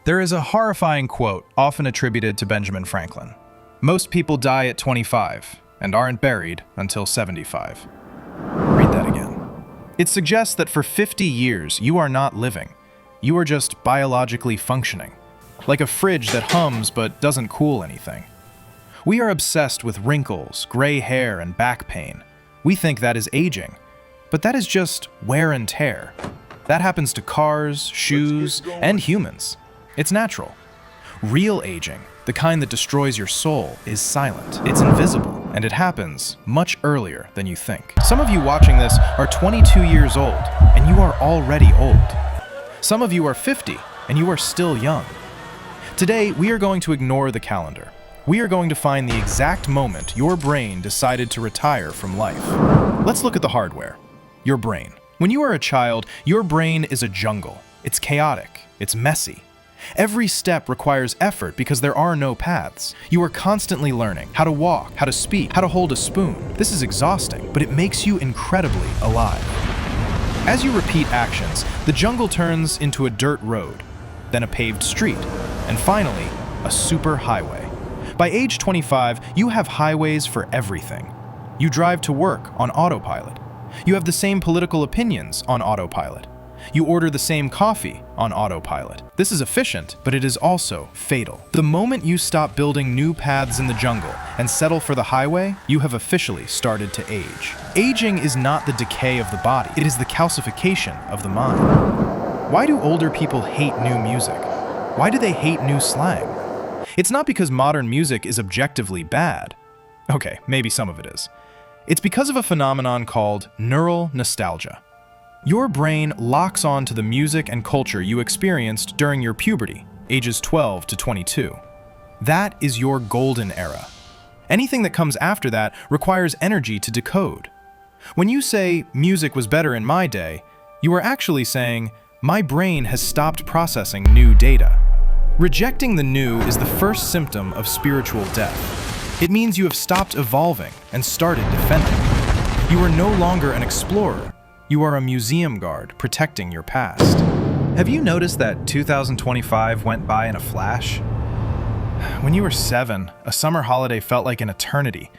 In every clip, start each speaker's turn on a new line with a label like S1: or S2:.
S1: There is a horrifying quote often attributed to Benjamin Franklin. Most people die at 25 and aren't buried until 75. Read that again. It suggests that for 50 years you are not living. You are just biologically functioning, like a fridge that hums but doesn't cool anything. We are obsessed with wrinkles, gray hair, and back pain. We think that is aging, but that is just wear and tear. That happens to cars, shoes, and humans. It's natural. Real aging, the kind that destroys your soul, is silent. It's invisible, and it happens much earlier than you think. Some of you watching this are 22 years old, and you are already old. Some of you are 50, and you are still young. Today, we are going to ignore the calendar. We are going to find the exact moment your brain decided to retire from life. Let's look at the hardware. Your brain. When you are a child, your brain is a jungle. It's chaotic. It's messy. Every step requires effort because there are no paths. You are constantly learning how to walk, how to speak, how to hold a spoon. This is exhausting, but it makes you incredibly alive. As you repeat actions, the jungle turns into a dirt road, then a paved street, and finally, a super highway. By age 25, you have highways for everything. You drive to work on autopilot. You have the same political opinions on autopilot. You order the same coffee on autopilot. This is efficient, but it is also fatal. The moment you stop building new paths in the jungle and settle for the highway, you have officially started to age. Aging is not the decay of the body, it is the calcification of the mind. Why do older people hate new music? Why do they hate new slang? It's not because modern music is objectively bad. Okay, maybe some of it is. It's because of a phenomenon called neural nostalgia. Your brain locks on to the music and culture you experienced during your puberty, ages 12 to 22. That is your golden era. Anything that comes after that requires energy to decode. When you say, music was better in my day, you are actually saying, my brain has stopped processing new data. Rejecting the new is the first symptom of spiritual death. It means you have stopped evolving and started defending. You are no longer an explorer. You are a museum guard protecting your past. Have you noticed that 2025 went by in a flash? When you were 7, a summer holiday felt like an eternity.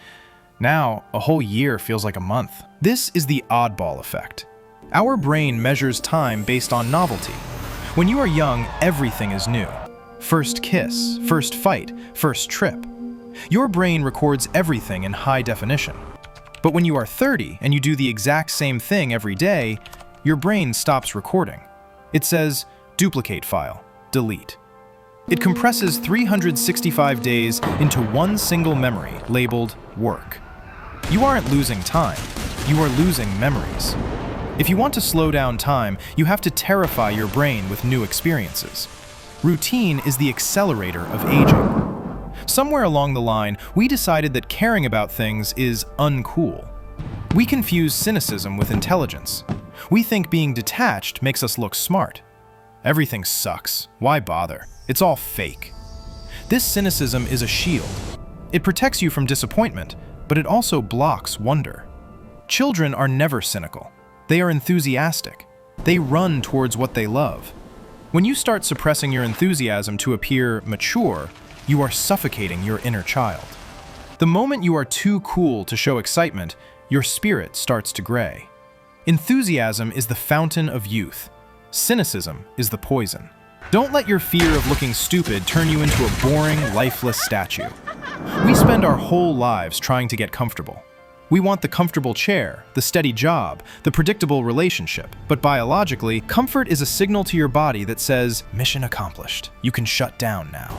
S1: Now, a whole year feels like a month. This is the oddball effect. Our brain measures time based on novelty. When you are young, everything is new. First kiss, first fight, first trip. Your brain records everything in high definition. But when you are 30 and you do the exact same thing every day, your brain stops recording. It says, duplicate file, delete. It compresses 365 days into one single memory labeled work. You aren't losing time, you are losing memories. If you want to slow down time, you have to terrify your brain with new experiences. Routine is the accelerator of aging. Somewhere along the line, we decided that caring about things is uncool. We confuse cynicism with intelligence. We think being detached makes us look smart. Everything sucks. Why bother? It's all fake. This cynicism is a shield. It protects you from disappointment, but it also blocks wonder. Children are never cynical. They are enthusiastic. They run towards what they love. When you start suppressing your enthusiasm to appear mature, you are suffocating your inner child. The moment you are too cool to show excitement, your spirit starts to gray. Enthusiasm is the fountain of youth. Cynicism is the poison. Don't let your fear of looking stupid turn you into a boring, lifeless statue. We spend our whole lives trying to get comfortable. We want the comfortable chair, the steady job, the predictable relationship. But biologically, comfort is a signal to your body that says, mission accomplished. You can shut down now.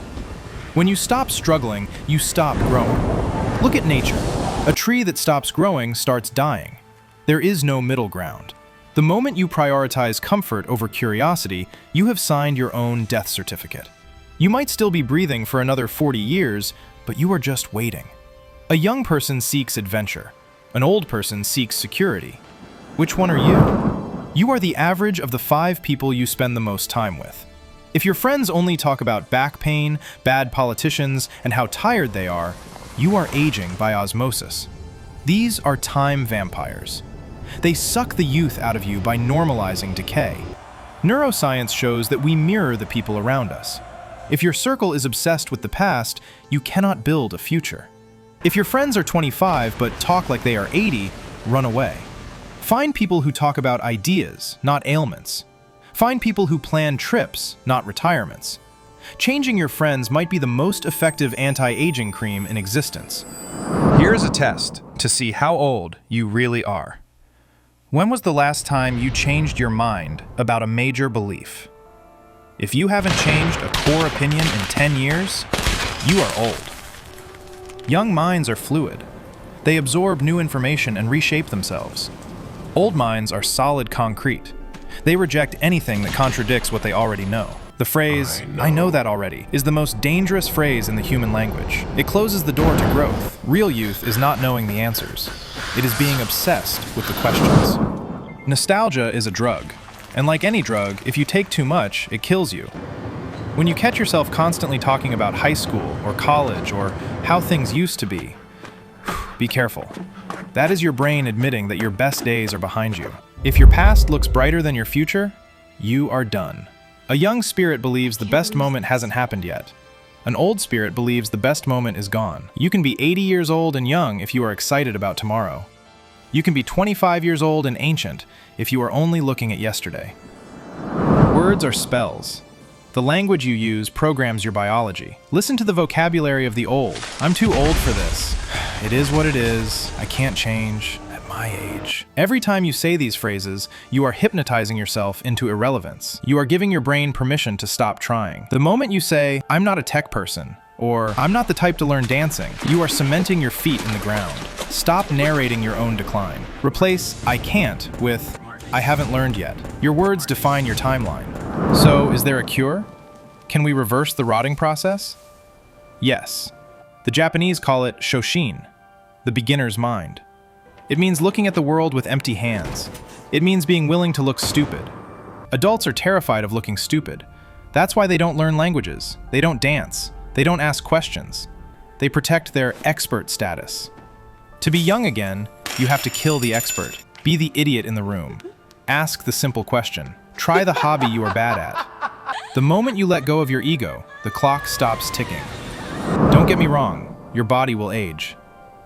S1: When you stop struggling, you stop growing. Look at nature. A tree that stops growing starts dying. There is no middle ground. The moment you prioritize comfort over curiosity, you have signed your own death certificate. You might still be breathing for another 40 years, but you are just waiting. A young person seeks adventure. An old person seeks security. Which one are you? You are the average of the 5 people you spend the most time with. If your friends only talk about back pain, bad politicians, and how tired they are, you are aging by osmosis. These are time vampires. They suck the youth out of you by normalizing decay. Neuroscience shows that we mirror the people around us. If your circle is obsessed with the past, you cannot build a future. If your friends are 25 but talk like they are 80, run away. Find people who talk about ideas, not ailments. Find people who plan trips, not retirements. Changing your friends might be the most effective anti-aging cream in existence. Here's a test to see how old you really are. When was the last time you changed your mind about a major belief? If you haven't changed a core opinion in 10 years, you are old. Young minds are fluid. They absorb new information and reshape themselves. Old minds are solid concrete. They reject anything that contradicts what they already know. The phrase, "I know that already," is the most dangerous phrase in the human language. It closes the door to growth. Real youth is not knowing the answers. It is being obsessed with the questions. Nostalgia is a drug. And like any drug, if you take too much, it kills you. When you catch yourself constantly talking about high school or college or how things used to be careful. That is your brain admitting that your best days are behind you. If your past looks brighter than your future, you are done. A young spirit believes the best moment hasn't happened yet. An old spirit believes the best moment is gone. You can be 80 years old and young if you are excited about tomorrow. You can be 25 years old and ancient if you are only looking at yesterday. Words are spells. The language you use programs your biology. Listen to the vocabulary of the old. I'm too old for this. It is what it is. I can't change. At my age. Every time you say these phrases, you are hypnotizing yourself into irrelevance. You are giving your brain permission to stop trying. The moment you say, "I'm not a tech person," or "I'm not the type to learn dancing," you are cementing your feet in the ground. Stop narrating your own decline. Replace "I can't" with "I haven't learned yet." Your words define your timeline. So, is there a cure? Can we reverse the rotting process? Yes. The Japanese call it shoshin, the beginner's mind. It means looking at the world with empty hands. It means being willing to look stupid. Adults are terrified of looking stupid. That's why they don't learn languages. They don't dance. They don't ask questions. They protect their expert status. To be young again, you have to kill the expert. Be the idiot in the room. Ask the simple question. Try the hobby you are bad at. The moment you let go of your ego, the clock stops ticking. Don't get me wrong, your body will age.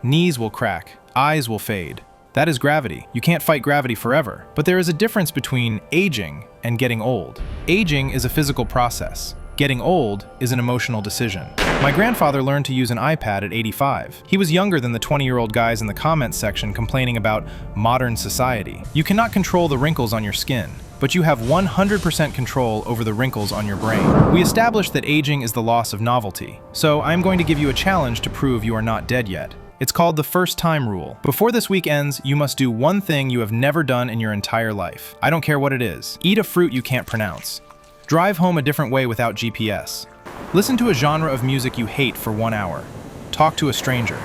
S1: Knees will crack, eyes will fade. That is gravity. You can't fight gravity forever. But there is a difference between aging and getting old. Aging is a physical process. Getting old is an emotional decision. My grandfather learned to use an iPad at 85. He was younger than the 20-year-old guys in the comments section complaining about modern society. You cannot control the wrinkles on your skin, but you have 100% control over the wrinkles on your brain. We established that aging is the loss of novelty, so I'm going to give you a challenge to prove you are not dead yet. It's called the first time rule. Before this week ends, you must do one thing you have never done in your entire life. I don't care what it is. Eat a fruit you can't pronounce. Drive home a different way without GPS. Listen to a genre of music you hate for 1 hour. Talk to a stranger.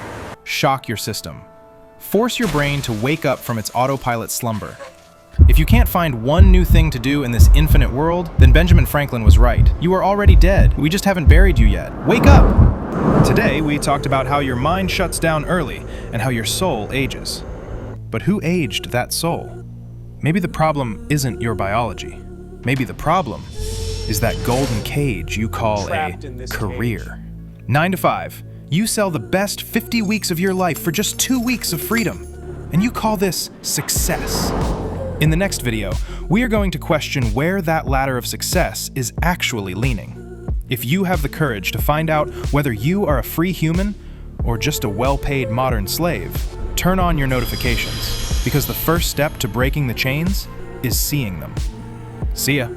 S1: Shock your system. Force your brain to wake up from its autopilot slumber. If you can't find one new thing to do in this infinite world, then Benjamin Franklin was right. You are already dead. We just haven't buried you yet. Wake up! Today, we talked about how your mind shuts down early and how your soul ages. But who aged that soul? Maybe the problem isn't your biology. Maybe the problem is that golden cage you call a career. 9 to 5. You sell the best 50 weeks of your life for just 2 weeks of freedom. And you call this success. In the next video, we are going to question where that ladder of success is actually leaning. If you have the courage to find out whether you are a free human or just a well-paid modern slave, turn on your notifications, because the first step to breaking the chains is seeing them. See ya.